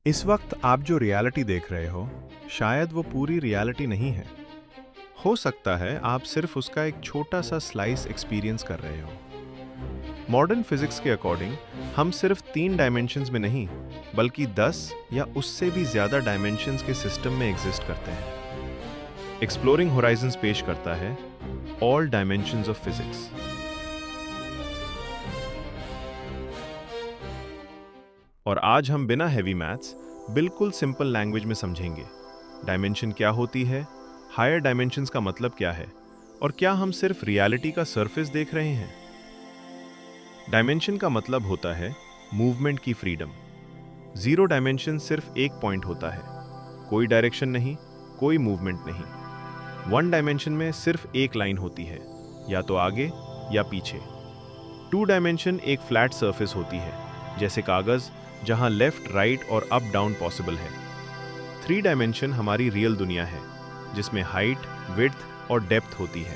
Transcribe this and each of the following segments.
इस वक्त आप जो रियलिटी देख रहे हो, शायद वो पूरी रियलिटी नहीं है। हो सकता है आप सिर्फ उसका एक छोटा सा स्लाइस एक्सपीरियंस कर रहे हो। मॉडर्न फिजिक्स के अकॉर्डिंग हम सिर्फ 3 डायमेंशंस में नहीं, बल्कि 10 या उससे भी ज्यादा डायमेंशंस के सिस्टम में एग्जिस्ट करते हैं। एक्सप्लोरिंग होराइजंस पेश करता है ऑल डायमेंशंस ऑफ फिजिक्स। और आज हम बिना हैवी मैथ्स बिल्कुल सिंपल लैंग्वेज में समझेंगे डायमेंशन क्या होती है, हायर डायमेंशंस का मतलब क्या है, और क्या हम सिर्फ रियलिटी का सरफेस देख रहे हैं। डायमेंशन का मतलब होता है मूवमेंट की फ्रीडम। 0 डायमेंशन सिर्फ एक पॉइंट होता है, कोई डायरेक्शन नहीं, कोई मूवमेंट नहीं। 1 डायमेंशन में सिर्फ एक लाइन होती है, या तो आगे या पीछे। 2 डायमेंशन एक फ्लैट सरफेस होती है, जैसे कागज, जहां लेफ्ट, राइट और अप डाउन पॉसिबल है। 3 डायमेंशन हमारी रियल दुनिया है, जिसमें हाइट, विड्थ और डेप्थ होती है।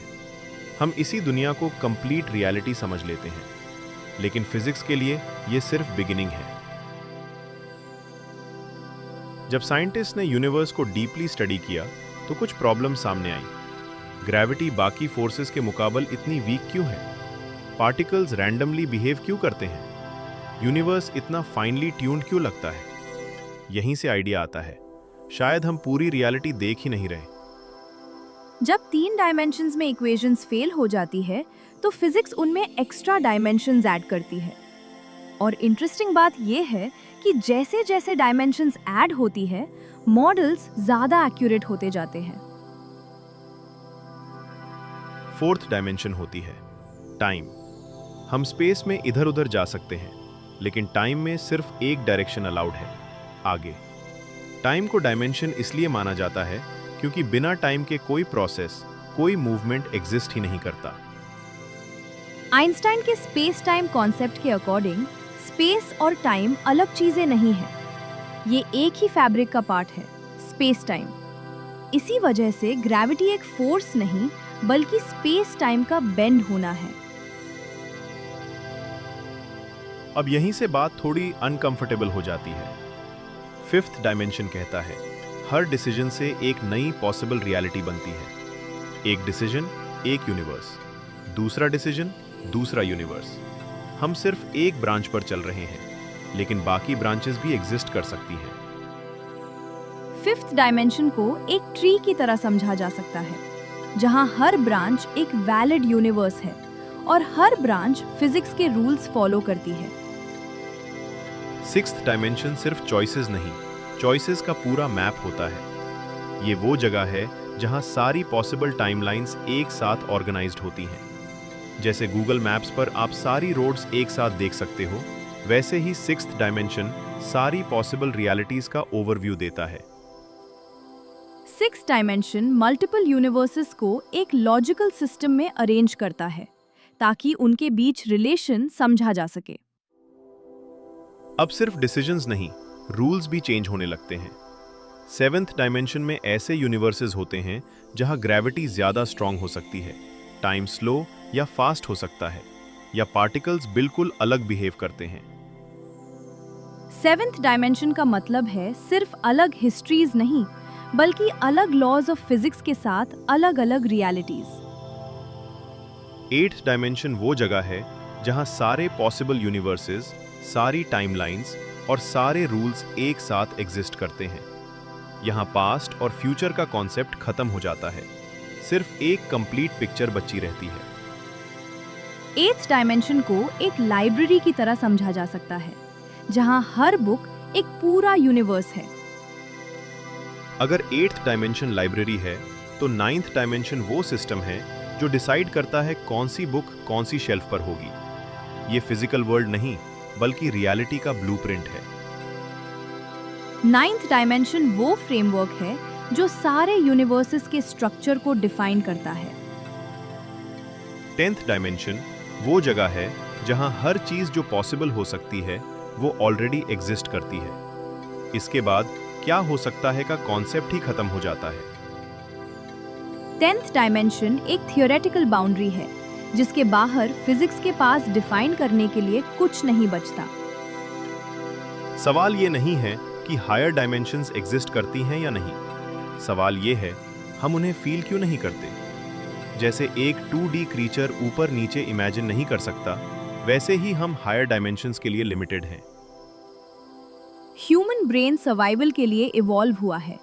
हम इसी दुनिया को कंप्लीट रियलिटी समझ लेते हैं, लेकिन फिजिक्स के लिए यह सिर्फ बिगिनिंग है। जब साइंटिस्ट ने यूनिवर्स को डीपली स्टडी किया तो कुछ प्रॉब्लम सामने आई। ग्रेविटी बाकी फोर्सेस के मुकाबले इतनी वीक क्यों है? पार्टिकल्स रैंडमली बिहेव क्यों करते हैं? यूनिवर्स इतना फाइनली ट्यून्ड क्यों लगता है? यहीं से आइडिया आता है, शायद हम पूरी रियलिटी देख ही नहीं रहे। जब 3 डायमेंशंस में इक्वेशंस फेल हो जाती है तो फिजिक्स उनमें एक्स्ट्रा डायमेंशंस ऐड करती है। और इंटरेस्टिंग बात यह है कि जैसे जैसे डायमेंशंस ऐड होती है, मॉडल्स ज्यादा एक्यूरेट होते जाते हैं। 4th डायमेंशन होती है टाइम। हम स्पेस में इधर उधर जा सकते हैं, लेकिन टाइम में सिर्फ एक डायरेक्शन अलाउड है, आगे। टाइम को डायमेंशन इसलिए माना जाता है क्योंकि बिना टाइम के कोई प्रोसेस, कोई मूवमेंट एग्जिस्ट ही नहीं करता। आइंस्टाइन के स्पेस टाइम कॉन्सेप्ट के अकॉर्डिंग स्पेस और टाइम अलग चीजें नहीं हैं। ये एक ही फैब्रिक का पार्ट है, स्पेस टाइम। इसी वजह से ग्रेविटी एक फोर्स नहीं, बल्कि स्पेस टाइम का बेंड होना है। अब यहीं से बात थोड़ी अनकंफर्टेबल हो जाती है। 5th डायमेंशन कहता है हर डिसीजन से एक नई पॉसिबल रियलिटी बनती है। एक डिसीजन, एक यूनिवर्स। दूसरा डिसीजन, दूसरा यूनिवर्स। हम सिर्फ एक ब्रांच पर चल रहे हैं, लेकिन बाकी ब्रांचेस भी एग्जिस्ट कर सकती हैं। 5th डायमेंशन को एक ट्री की तरह समझा जा सकता है, जहां हर ब्रांच एक वैलिड यूनिवर्स है और हर ब्रांच फिजिक्स के रूल्स फॉलो करती है। 6th डायमेंशन सिर्फ चॉइसेस नहीं, चॉइसेस का पूरा मैप होता है। ये वो जगह है जहां सारी पॉसिबल टाइमलाइंस एक साथ ऑर्गेनाइज्ड होती हैं। जैसे गूगल मैप्स पर आप सारी रोड्स एक साथ देख सकते हो, वैसे ही 6th डायमेंशन सारी पॉसिबल रियलिटीज का ओवरव्यू देता है। 6th डायमेंशन मल्टीपल यूनिवर्सेस को एक लॉजिकल सिस्टम में अरेंज करता है, ताकि उनके बीच रिलेशन समझा जा सके। अब सिर्फ डिसीजंस नहीं, रूल्स भी चेंज होने लगते हैं। 7th डायमेंशन में ऐसे यूनिवर्सेस होते हैं जहां ग्रेविटी ज्यादा स्ट्रांग हो सकती है, टाइम स्लो या फास्ट हो सकता है, या पार्टिकल्स बिल्कुल अलग बिहेव करते हैं। 7th डायमेंशन का मतलब है सिर्फ अलग हिस्ट्रीज नहीं, बल्कि अलग लॉज ऑफ फिजिक्स के साथ अलग अलग रियलिटीज। 8th डायमेंशन वो जगह है जहां सारे पॉसिबल यूनिवर्सेस, सारी टाइमलाइंस और सारे रूल्स एक साथ एग्जिस्ट करते हैं। यहां पास्ट और फ्यूचर का कॉन्सेप्ट खत्म हो जाता है, सिर्फ एक कंप्लीट पिक्चर बची रहती है। 8th डायमेंशन को एक लाइब्रेरी की तरह समझा जा सकता है, जहां हर बुक एक पूरा यूनिवर्स है। अगर 8th डायमेंशन लाइब्रेरी है, तो 9th डायमेंशन वो सिस्टम है जो डिसाइड करता है कौन सी बुक कौन सी शेल्फ पर होगी। ये फिजिकल वर्ल्ड नहीं, बल्कि रियलिटी का ब्लूप्रिंट है। 9th डायमेंशन वो फ्रेमवर्क है जो सारे यूनिवर्सेस के स्ट्रक्चर को डिफाइन करता है। 10th डायमेंशन वो जगह है जहां हर चीज जो पॉसिबल हो सकती है वो ऑलरेडी एग्जिस्ट करती है। इसके बाद क्या हो सकता है का कॉन्सेप्ट ही खत्म हो जाता है। 10th डायमेंशन एक थियोरेटिकल बाउंड्री है, जिसके बाहर फिजिक्स के पास डिफाइन करने के लिए कुछ नहीं बचता। सवाल ये नहीं है कि हायर डायमेंशंस एग्जिस्ट करती हैं या नहीं। सवाल ये है, हम उन्हें फील क्यों नहीं करते? जैसे एक 2D क्रीचर ऊपर नीचे इमेजिन नहीं कर सकता, वैसे ही हम हायर डायमेंशंस के लिए लिमिटेड हैं। ह्यूमन ब्रेन सर्वाइवल के लिए इवॉल्व हुआ है,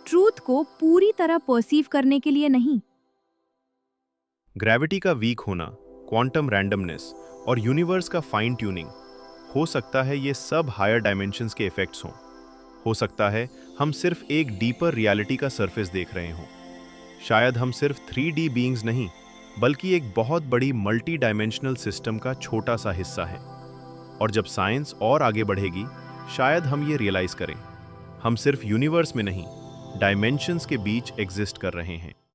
ट्रूथ को पूरी तरह परसीव करने के लिए नहीं। ग्रेविटी का वीक होना, क्वांटम रैंडमनेस और यूनिवर्स का फाइन ट्यूनिंग, हो सकता है ये सब हायर डायमेंशंस के इफेक्ट्स हों। हो सकता है हम सिर्फ एक डीपर रियलिटी का सरफेस देख रहे हों। शायद हम सिर्फ 3D बीइंग्स नहीं, बल्कि एक बहुत बड़ी मल्टी डायमेंशनल सिस्टम का छोटा सा हिस्सा है। और जब साइंस और आगे बढ़ेगी, शायद हम ये रियलाइज करें, हम सिर्फ यूनिवर्स में नहीं, डायमेंशंस के बीच एग्जिस्ट कर रहे हैं।